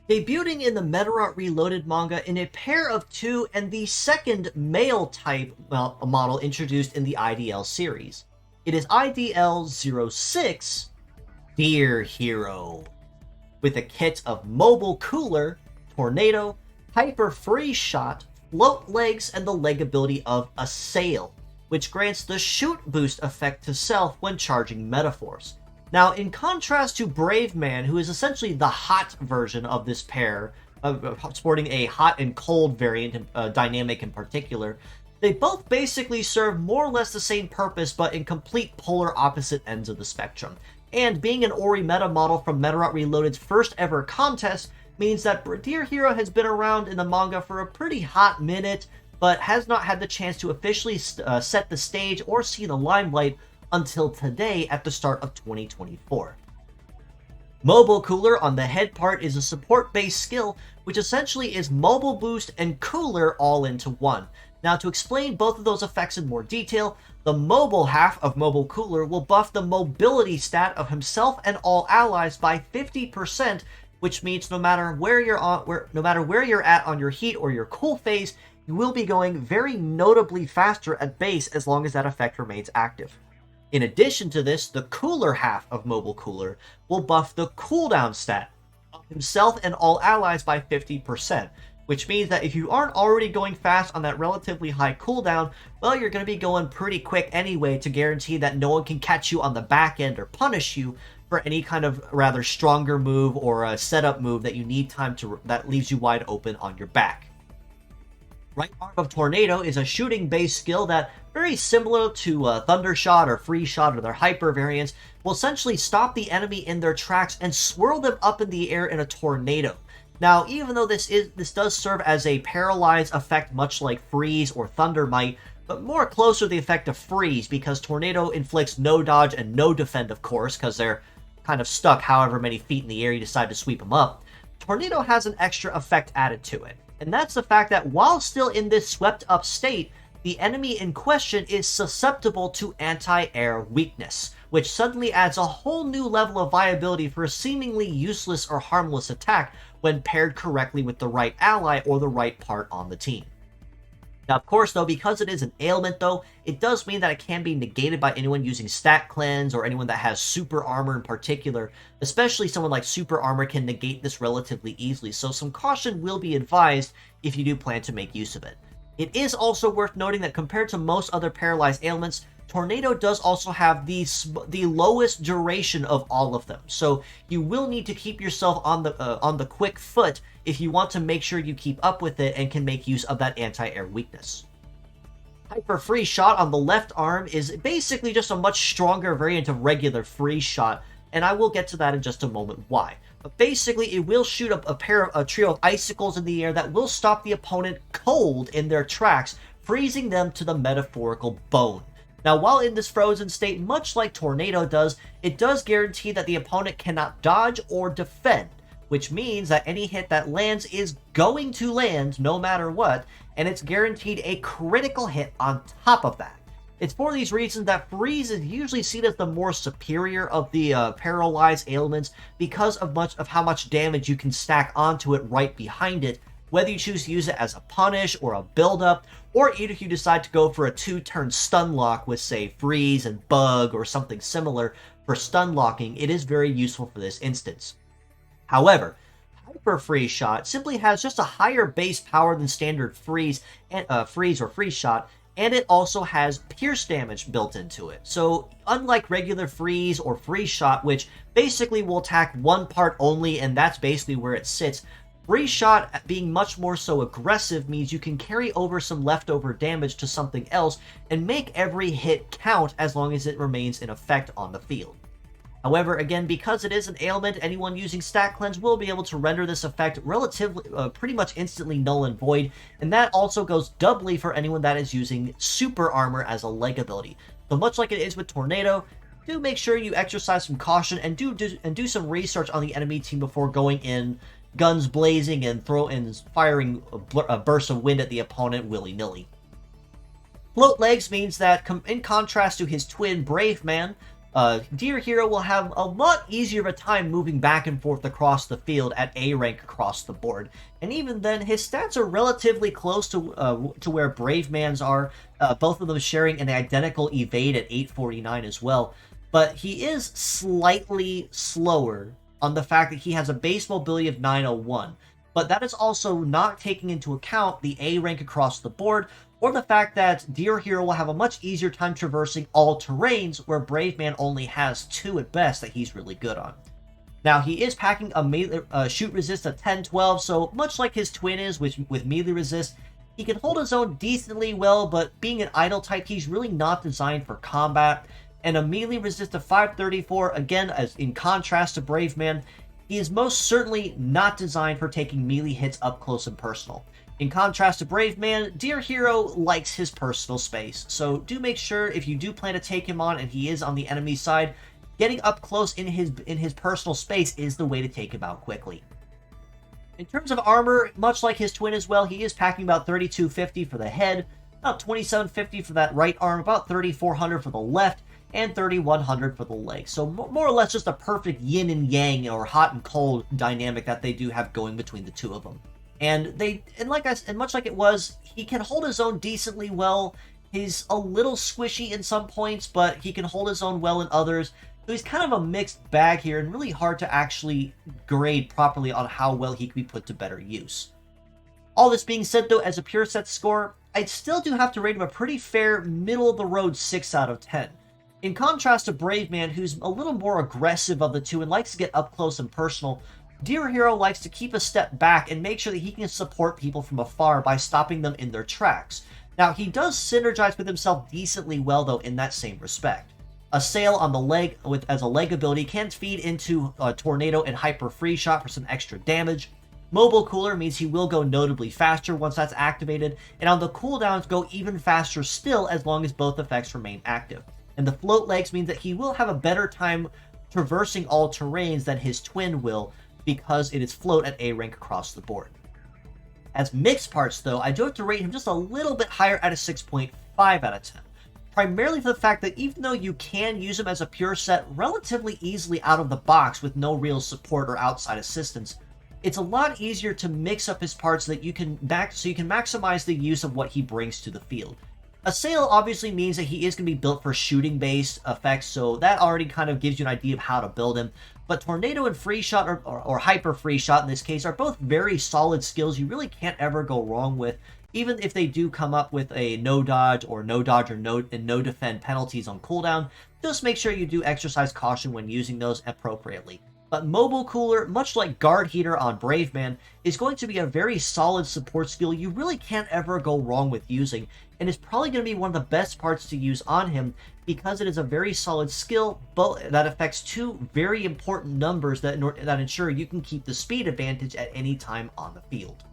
Debuting in the Medarot Reloaded manga in a pair of two and the second male type model introduced in the IDL series. It is IDL06, Dear Hero, with a kit of Mobile Cooler, Tornado, Hyper Freeze Shot, Float Legs, and the leg ability of Assail, which grants the Shoot Boost effect to self when charging Metaforce. Now, in contrast to Brave Man, who is essentially the hot version of this pair, sporting a hot and cold variant, dynamic in particular, they both basically serve more or less the same purpose, but in complete polar opposite ends of the spectrum. And being an Ori meta model from Medarot Reloaded's first ever contest means that Dear Hero has been around in the manga for a pretty hot minute, but has not had the chance to officially set the stage or see the limelight until today at the start of 2024. Mobile Cooler on the head part is a support-based skill, which essentially is Mobile Boost and Cooler all into one. Now, to explain both of those effects in more detail, the mobile half of Mobile Cooler will buff the mobility stat of himself and all allies by 50%, which means no matter where you're at on your heat or your cool phase, you will be going very notably faster at base as long as that effect remains active. In addition to this, the cooler half of Mobile Cooler will buff the cooldown stat of himself and all allies by 50%, which means that if you aren't already going fast on that relatively high cooldown, well, you're going to be going pretty quick anyway to guarantee that no one can catch you on the back end or punish you for any kind of rather stronger move or a setup move that you need time to that leaves you wide open on your back. Right arm of Tornado is a shooting-based skill that, very similar to Thunder Shot or Freeze Shot or their hyper variants, will essentially stop the enemy in their tracks and swirl them up in the air in a tornado. Now, even though this does serve as a paralyzed effect much like Freeze or Thunder might, but more closer to the effect of Freeze because Tornado inflicts no dodge and no defend, of course, because they're kind of stuck however many feet in the air you decide to sweep them up, Tornado has an extra effect added to it. And that's the fact that while still in this swept-up state, the enemy in question is susceptible to anti-air weakness, which suddenly adds a whole new level of viability for a seemingly useless or harmless attack when paired correctly with the right ally or the right part on the team. Now, of course, though, because it is an ailment, though, it does mean that it can be negated by anyone using Stat Cleanse or anyone that has Super Armor in particular. Especially someone like Super Armor can negate this relatively easily, so some caution will be advised if you do plan to make use of it. It is also worth noting that compared to most other paralyzed ailments, Tornado does also have the lowest duration of all of them, so you will need to keep yourself on the quick foot if you want to make sure you keep up with it and can make use of that anti-air weakness. Hyper Freeze Shot on the left arm is basically just a much stronger variant of regular Freeze Shot, and I will get to that in just a moment why. But basically, it will shoot up a trio of icicles in the air that will stop the opponent cold in their tracks, freezing them to the metaphorical bone. Now, while in this frozen state, much like Tornado does, it does guarantee that the opponent cannot dodge or defend, which means that any hit that lands is going to land no matter what, and it's guaranteed a critical hit on top of that. It's for these reasons that Freeze is usually seen as the more superior of the paralyzed ailments because of how much damage you can stack onto it right behind it, whether you choose to use it as a punish or a build-up, or even if you decide to go for a 2-turn stun lock with, say, Freeze and Bug or something similar for stun locking, it is very useful for this instance. However, Hyper Freeze Shot simply has just a higher base power than standard Freeze or Freeze Shot, and it also has pierce damage built into it. So, unlike regular Freeze or Freeze Shot, which basically will attack one part only, and that's basically where it sits, Freeze Shot, being much more so aggressive, means you can carry over some leftover damage to something else and make every hit count as long as it remains in effect on the field. However, again, because it is an ailment, anyone using Stat Cleanse will be able to render this effect relatively, pretty much instantly null and void, and that also goes doubly for anyone that is using Super Armor as a leg ability. So much like it is with Tornado, do make sure you exercise some caution and do some research on the enemy team before going in guns blazing and firing a burst of wind at the opponent willy-nilly. Float Legs means that, in contrast to his twin Brave Man, Dear Hero will have a lot easier of a time moving back and forth across the field at A rank across the board. And even then, his stats are relatively close to where Brave Man's are, both of them sharing an identical evade at 849 as well. But he is slightly slower on the fact that he has a base mobility of 901. But that is also not taking into account the A rank across the board, or the fact that Dear Hero will have a much easier time traversing all terrains, where Brave Man only has 2 at best that he's really good on. Now, he is packing a shoot resist of 10-12, so much like his twin is with melee resist, he can hold his own decently well, but being an idle type, he's really not designed for combat. And a melee resist of 534, again, as in contrast to Brave Man, he is most certainly not designed for taking melee hits up close and personal. In contrast to Brave Man, Dear Hero likes his personal space, so do make sure if you do plan to take him on and he is on the enemy side, getting up close in his personal space is the way to take him out quickly. In terms of armor, much like his twin as well, he is packing about 3250 for the head, about 2750 for that right arm, about 3400 for the left, and 3100 for the legs. So more or less just a perfect yin and yang or hot and cold dynamic that they do have going between the two of them. And much like it was, he can hold his own decently well. He's a little squishy in some points, but he can hold his own well in others. So he's kind of a mixed bag here, and really hard to actually grade properly on how well he can be put to better use. All this being said, though, as a pure set score, I still do have to rate him a pretty fair middle-of-the-road 6 out of 10. In contrast to Brave Man, who's a little more aggressive of the two and likes to get up close and personal, Dear Hero likes to keep a step back and make sure that he can support people from afar by stopping them in their tracks. Now, he does synergize with himself decently well, though, in that same respect. Assail on the leg as a leg ability can feed into Tornado and Hyper Free Shot for some extra damage. Mobile Cooler means he will go notably faster once that's activated, and on the cooldowns go even faster still as long as both effects remain active. And the Float Legs means that he will have a better time traversing all terrains than his twin will, because it is float at A rank across the board. As mixed parts, though, I do have to rate him just a little bit higher at a 6.5 out of 10. Primarily for the fact that even though you can use him as a pure set relatively easily out of the box with no real support or outside assistance, it's a lot easier to mix up his parts so that you can maximize the use of what he brings to the field. Assail obviously means that he is going to be built for shooting-based effects, so that already kind of gives you an idea of how to build him. But Tornado and Free Shot, or Hyper Free Shot in this case, are both very solid skills you really can't ever go wrong with, even if they do come up with a no dodge or no defend penalties on cooldown. Just make sure you do exercise caution when using those appropriately. But Mobile Cooler, much like Guard Heater on Brave Man, is going to be a very solid support skill you really can't ever go wrong with using, and is probably going to be one of the best parts to use on him because it is a very solid skill that affects 2 very important numbers that ensure you can keep the speed advantage at any time on the field.